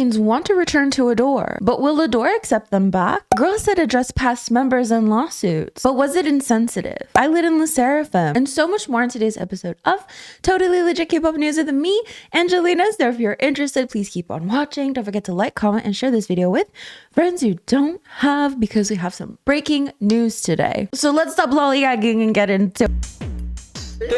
NewJeans want to return to Ador, but will Ador accept them back? GIRLSET addressed past members and lawsuits, but was it insensitive? ILLIT Le Sserafim, and so much more in today's episode of Totally Legit K-pop News with me, Angelina. So if you're interested, please keep on watching. Don't forget to like, comment, and share this video with friends you don't have, because we have some breaking news today. So let's stop lollygagging and get into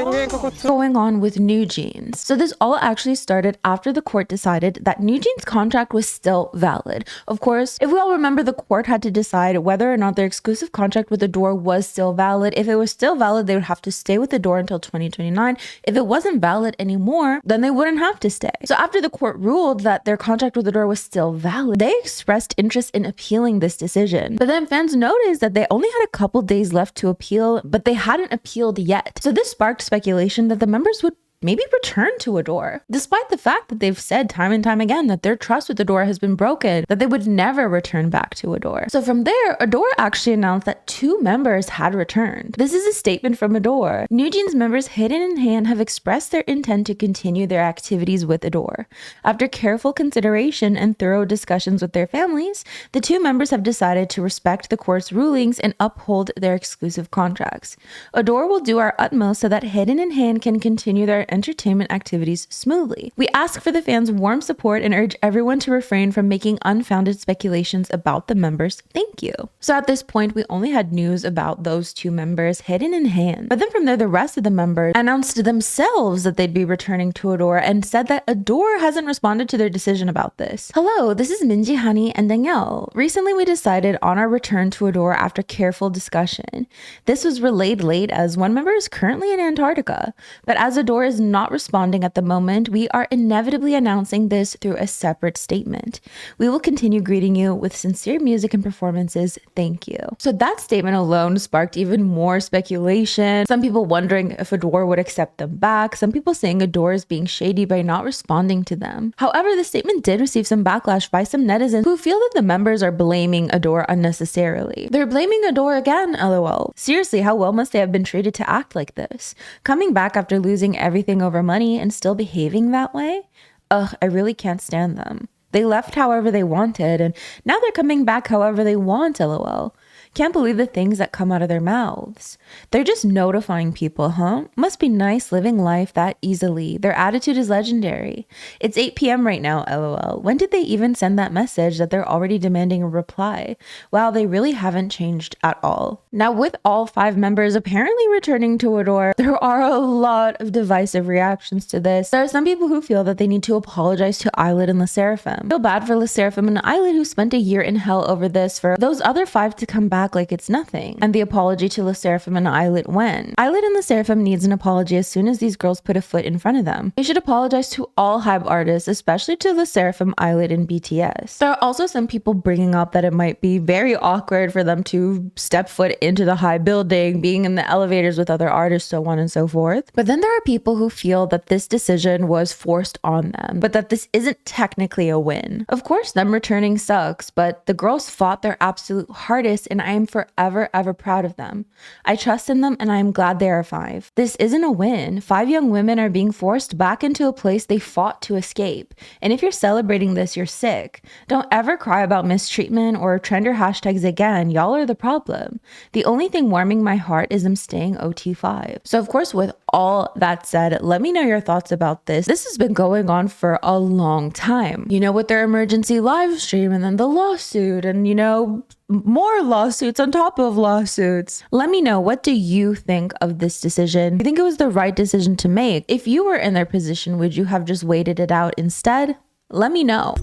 what's going on with NewJeans. So this all actually started after the court decided that NewJeans' contract was still valid. Of course, if we all remember, the court had to decide whether or not their exclusive contract with Ador was still valid. If it was still valid, they would have to stay with Ador until 2029. If it wasn't valid anymore, then they wouldn't have to stay. So after the court ruled that their contract with Ador was still valid, they expressed interest in appealing this decision. But then fans noticed that they only had a couple days left to appeal, but they hadn't appealed yet. So this sparked speculation that the members would maybe return to Ador, despite the fact that they've said time and time again that their trust with Ador has been broken, that they would never return back to Ador. So from there, Ador actually announced that 2 members had returned. This is a statement from Ador. NewJeans members Hidden in Hand have expressed their intent to continue their activities with Ador. After careful consideration and thorough discussions with their families, the 2 members have decided to respect the court's rulings and uphold their exclusive contracts. Ador will do our utmost so that Hidden in Hand can continue their entertainment activities smoothly. We ask for the fans' warm support and urge everyone to refrain from making unfounded speculations about the members. Thank you. So at this point, we only had news about those 2 members Hidden in Hand. But then from there, the rest of the members announced themselves that they'd be returning to Ador and said that Ador hasn't responded to their decision about this. Hello, this is Minji, Honey, and Danielle. Recently, we decided on our return to Ador after careful discussion. This was relayed late as one member is currently in Antarctica, but as Ador is not responding at the moment, we are inevitably announcing this through a separate statement. We will continue greeting you with sincere music and performances. Thank you. So that statement alone sparked even more speculation. Some people wondering if Ador would accept them back. Some people saying Ador is being shady by not responding to them. However, the statement did receive some backlash by some netizens who feel that the members are blaming Ador unnecessarily. They're blaming Ador again, lol. Seriously, how well must they have been treated to act like this? Coming back after losing everything over money and still behaving that way? Ugh, I really can't stand them. They left however they wanted, and now they're coming back however they want, lol. Can't believe the things that come out of their mouths. They're just notifying people, huh? Must be nice living life that easily. Their attitude is legendary. It's 8 p.m. right now, lol. When did they even send that message that they're already demanding a reply? Wow, they really haven't changed at all. Now, with all 5 members apparently returning to Ador, there are a lot of divisive reactions to this. There are some people who feel that they need to apologize to ILLIT and Le Sserafim. I feel bad for Le Sserafim and ILLIT, who spent a year in hell over this, for those other 5 to come back like it's nothing. And the apology to Le Sserafim and ILLIT when? ILLIT and Le Sserafim needs an apology as soon as these girls put a foot in front of them. They should apologize to all HYBE artists, especially to Le Sserafim, ILLIT, and BTS. There are also some people bringing up that it might be very awkward for them to step foot into the HYBE building, being in the elevators with other artists, so on and so forth. But then there are people who feel that this decision was forced on them, but that this isn't technically a win. Of course, them returning sucks, but the girls fought their absolute hardest, and I am forever ever proud of them. I trust in them, and I am glad they are 5. This isn't a win. 5 young women are being forced back into a place they fought to escape. And if you're celebrating this, you're sick. Don't ever cry about mistreatment or trender hashtags again. Y'all are the problem. The only thing warming my heart is them staying OT5. So of course, with all that said, let me know your thoughts about this. This has been going on for a long time. You know, with their emergency live stream and then the lawsuit and, you know, more lawsuits on top of lawsuits. Let me know, what do you think of this decision? Do you think it was the right decision to make? If you were in their position, would you have just waited it out instead? Let me know.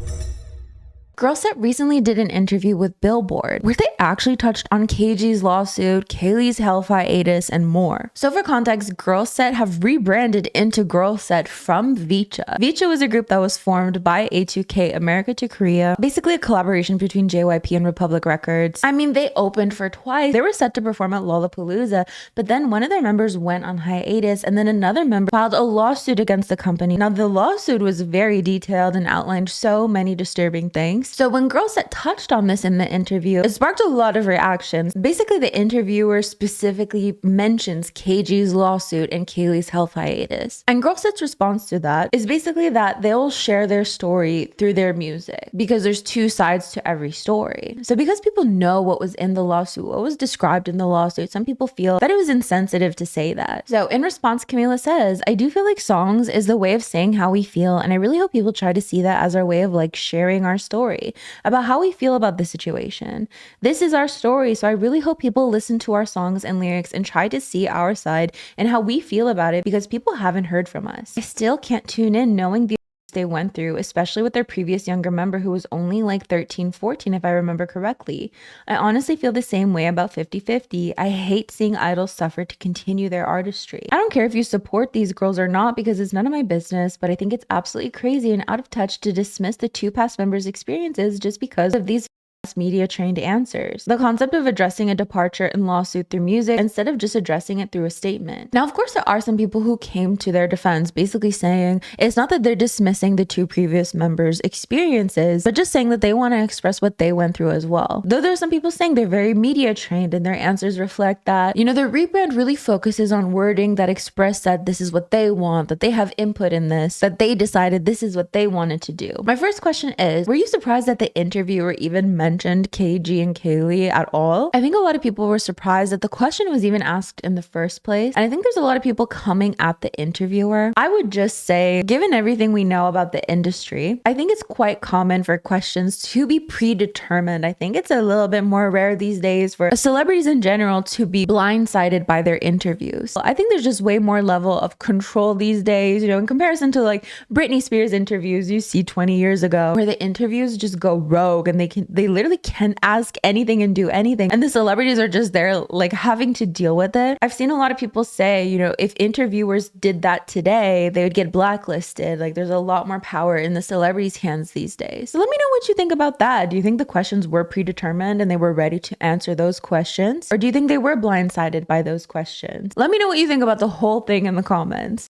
GIRLSET recently did an interview with Billboard where they actually touched on KG's lawsuit, Kaylee's health hiatus, and more. So for context, GIRLSET have rebranded into GIRLSET from Vicha. Vicha was a group that was formed by A2K America to Korea, basically a collaboration between JYP and Republic Records. I mean, they opened for twice. They were set to perform at Lollapalooza, but then one of their members went on hiatus, and then another member filed a lawsuit against the company. Now, the lawsuit was very detailed and outlined so many disturbing things. So when GIRLSET touched on this in the interview, it sparked a lot of reactions. Basically, the interviewer specifically mentions KG's lawsuit and Kaylee's health hiatus. And GIRLSET's response to that is basically that they'll share their story through their music because there's two sides to every story. So because people know what was in the lawsuit, what was described in the lawsuit, some people feel that it was insensitive to say that. So in response, Camila says, I do feel like songs is the way of saying how we feel, and I really hope people try to see that as our way of like sharing our story about how we feel about the situation. This is our story, so I really hope people listen to our songs and lyrics and try to see our side and how we feel about it, because people haven't heard from us. I still can't tune in knowing the they went through, especially with their previous younger member who was only like 13, 14 if I remember correctly. I honestly feel the same way about 50/50. I hate seeing idols suffer to continue their artistry. I don't care if you support these girls or not because it's none of my business, but I think it's absolutely crazy and out of touch to dismiss the two past members' experiences just because of these media trained answers. The concept of addressing a departure and lawsuit through music instead of just addressing it through a statement. Now, of course, there are some people who came to their defense, basically saying it's not that they're dismissing the two previous members' experiences, but just saying that they want to express what they went through as well. Though there's some people saying they're very media trained and their answers reflect that, you know, their rebrand really focuses on wording that express that this is what they want, that they have input in this, that they decided this is what they wanted to do. My first question is, were you surprised that the interviewer even mentioned KG and Kaylee at all? I think a lot of people were surprised that the question was even asked in the first place. And I think there's a lot of people coming at the interviewer. I would just say, given everything we know about the industry, I think it's quite common for questions to be predetermined. I think it's a little bit more rare these days for celebrities in general to be blindsided by their interviews. I think there's just way more level of control these days, you know, in comparison to like Britney Spears interviews you see 20 years ago, where the interviews just go rogue and they literally can ask anything and do anything, and the celebrities are just there like having to deal with it. I've seen a lot of people say, you know, if interviewers did that today, they would get blacklisted. Like there's a lot more power in the celebrities' hands these days. So let me know what you think about that. Do you think the questions were predetermined and they were ready to answer those questions, or do you think they were blindsided by those questions? Let me know what you think about the whole thing in the comments.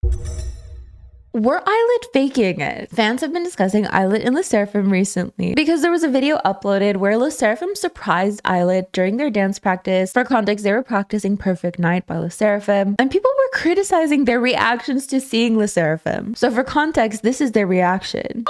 Were ILLIT faking it? Fans have been discussing ILLIT and Le Sserafim recently because there was a video uploaded where Le Sserafim surprised ILLIT during their dance practice. For context, they were practicing Perfect Night by Le Sserafim, and people were criticizing their reactions to seeing Le Sserafim. So for context, this is their reaction.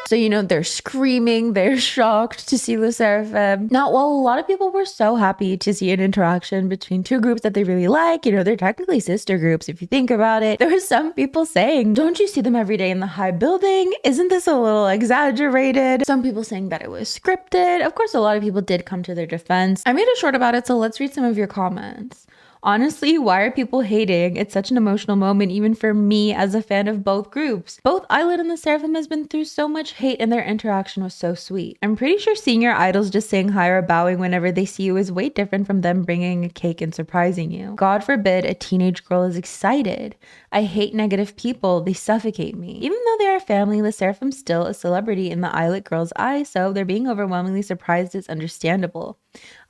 So, you know, they're screaming, they're shocked to see Le Sserafim. Now, while a lot of people were so happy to see an interaction between two groups that they really like, you know, they're technically sister groups if you think about it, there were some people saying, don't you see them every day in the high building? Isn't this a little exaggerated? Some people saying that it was scripted. Of course, a lot of people did come to their defense. I made a short about it, so let's read some of your comments. Honestly, why are people hating? It's such an emotional moment, even for me as a fan of both groups. Both ILLIT and Le Sserafim has been through so much hate and their interaction was so sweet. I'm pretty sure seeing your idols just saying hi or bowing whenever they see you is way different from them bringing a cake and surprising you. God forbid a teenage girl is excited. I hate negative people. They suffocate me. Even though they are family, Le Sserafim's still a celebrity in the ILLIT girls' eyes, so they're being overwhelmingly surprised is understandable.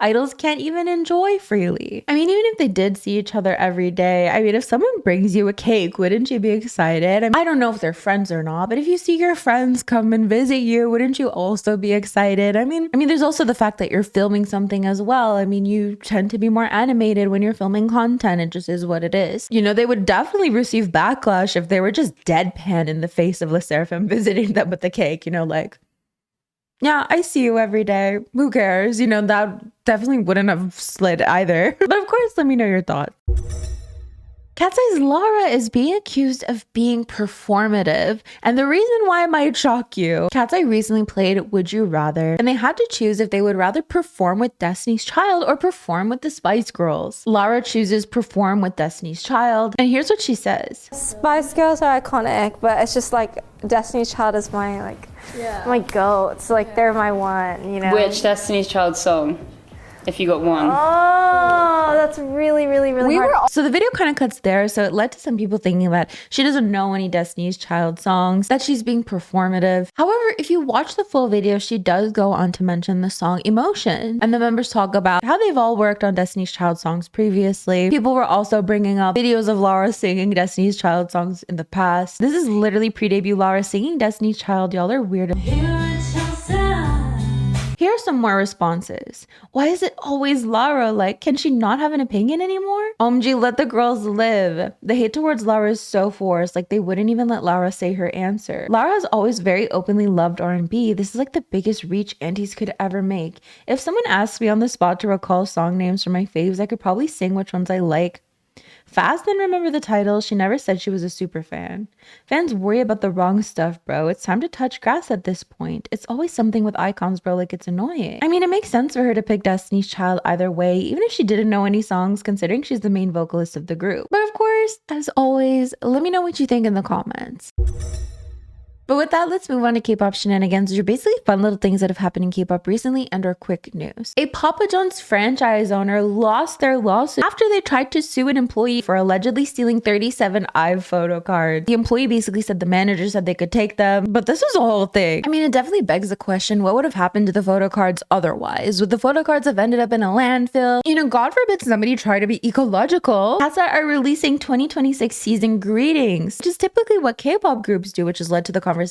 Idols can't even enjoy freely. I mean, even if they did see each other every day, I mean, if someone brings you a cake, wouldn't you be excited? I don't know if they're friends or not, but if you see your friends come and visit you, wouldn't you also be excited? I mean, there's also the fact that you're filming something as well. I mean, you tend to be more animated when you're filming content. It just is what it is. You know, they would definitely receive backlash if they were just deadpan in the face of Le Sserafim visiting them with the cake, you know, like, yeah, I see you every day. Who cares? You know, that definitely wouldn't have slid either. But of course, let me know your thoughts. Katseye's Lara is being accused of being performative, and the reason why might shock you. Katseye recently played Would You Rather, and they had to choose if they would rather perform with Destiny's Child or perform with the Spice Girls. Lara chooses perform with Destiny's Child, and here's what she says. Spice Girls are iconic, but it's just like Destiny's Child is my my goat. It's like they're my one, you know. Which Destiny's Child song? if you got one. Oh, that's really hard. So the video kind of cuts there, so it led to some people thinking that she doesn't know any Destiny's Child songs, that she's being performative. However, if you watch the full video, she does go on to mention the song Emotion, and the members talk about how they've all worked on Destiny's Child songs previously. People were also bringing up videos of Lara singing Destiny's Child songs in the past. This is literally pre-debut Lara singing Destiny's Child. Y'all are weird. Here are some more responses. Why is it always Lara? Like, can she not have an opinion anymore? OMG, let the girls live. The hate towards Lara is so forced. Like, they wouldn't even let Lara say her answer. Lara has always very openly loved R&B. This is like the biggest reach Antis could ever make. If someone asked me on the spot to recall song names for my faves, I could probably sing which ones I like fast and remember the titles. She never said she was a super fan. Fans worry about the wrong stuff, bro. It's time to touch grass at this point. It's always something with icons, bro. Like, it's annoying. I mean, it makes sense for her to pick Destiny's Child either way, even if she didn't know any songs, considering she's the main vocalist of the group. But of course, as always, let me know what you think in the comments. But with that, let's move on to Kpop Shenanigans, which are basically fun little things that have happened in K-pop recently and are quick news. A Papa John's franchise owner lost their lawsuit after they tried to sue an employee for allegedly stealing 37 IVE photo cards. The employee basically said the manager said they could take them, but this was a whole thing. I mean, it definitely begs the question, what would have happened to the photo cards otherwise? Would the photo cards have ended up in a landfill? You know, God forbid somebody try to be ecological. Katseye are releasing 2026 season greetings, which is typically what K-pop groups do, which has led to the conversation.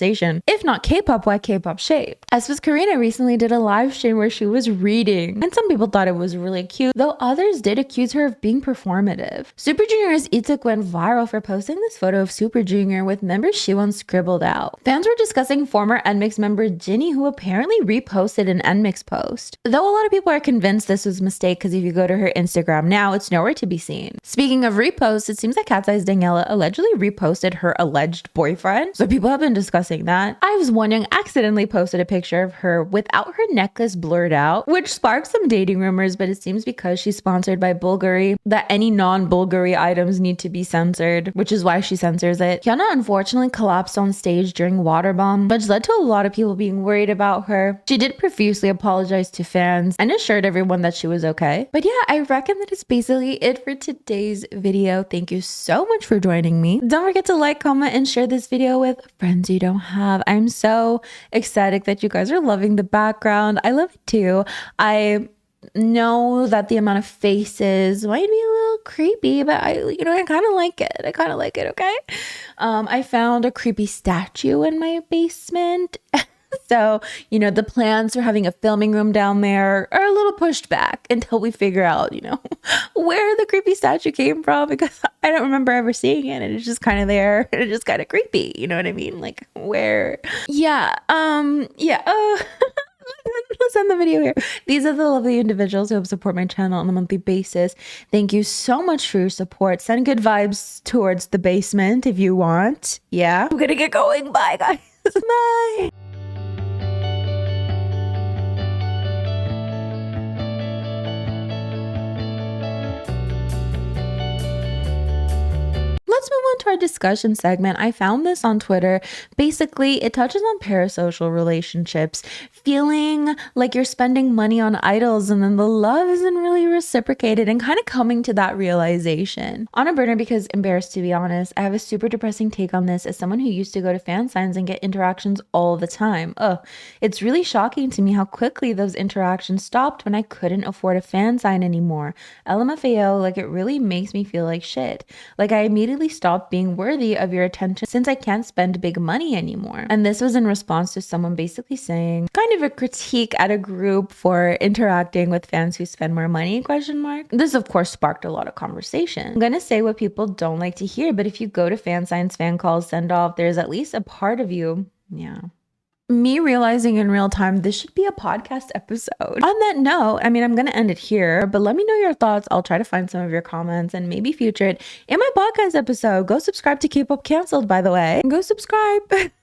If not K-pop, why K-pop shaped? As Karina recently did a live stream where she was reading, and some people thought it was really cute, though others did accuse her of being performative. Super Junior's Ituk went viral for posting this photo of Super Junior with member Siwon scribbled out. Fans were discussing former NMIXX member Jinny, who apparently reposted an NMIXX post. Though a lot of people are convinced this was a mistake because if you go to her Instagram now, it's nowhere to be seen. Speaking of reposts, it seems that Katseye's Daniela allegedly reposted her alleged boyfriend, so people have been discussing that. I was wondering, accidentally posted a picture of her without her necklace blurred out, which sparked some dating rumors, but it seems because she's sponsored by Bulgari that any non-Bulgari items need to be censored, which is why she censors it. Hyuna unfortunately collapsed on stage during Waterbomb, which led to a lot of people being worried about her. She did profusely apologize to fans and assured everyone that she was okay. But yeah, I reckon that is basically it for today's video. Thank you so much for joining me. Don't forget to like, comment, and share this video with friends you don't have. I'm so ecstatic that you guys are loving the background. I love it too. I know that the amount of faces might be a little creepy, but I kind of like it. I kind of like it, okay? I found a creepy statue in my basement. So, the plans for having a filming room down there are a little pushed back until we figure out, where the creepy statue came from, because I don't remember ever seeing it and it's just kind of there and it's just kind of creepy. You know what I mean? Like, where? Yeah. Let's end the video here. These are the lovely individuals who help support my channel on a monthly basis. Thank you so much for your support. Send good vibes towards the basement if you want. Yeah. I'm gonna get going. Bye, guys. Bye. Let's move on to our discussion segment. I found this on Twitter. Basically, it touches on parasocial relationships, feeling like you're spending money on idols and then the love isn't really reciprocated, and kind of coming to that realization. On a burner, because embarrassed to be honest, I have a super depressing take on this as someone who used to go to fan signs and get interactions all the time. It's really shocking to me how quickly those interactions stopped when I couldn't afford a fan sign anymore. LMFAO, like, it really makes me feel like shit. Like, I immediately stopped being worthy of your attention since I can't spend big money anymore. And this was in response to someone basically saying, kind of a critique at a group for interacting with fans who spend more money, ? This of course sparked a lot of conversation. I'm gonna say what people don't like to hear, but if you go to fan signs, fan calls, send off, there's at least a part of you. Yeah. Me realizing in real time this should be a podcast episode. On that note, I'm going to end it here, but let me know your thoughts. I'll try to find some of your comments and maybe feature it in my podcast episode. Go subscribe to Kpop Cancelled, by the way. Go subscribe.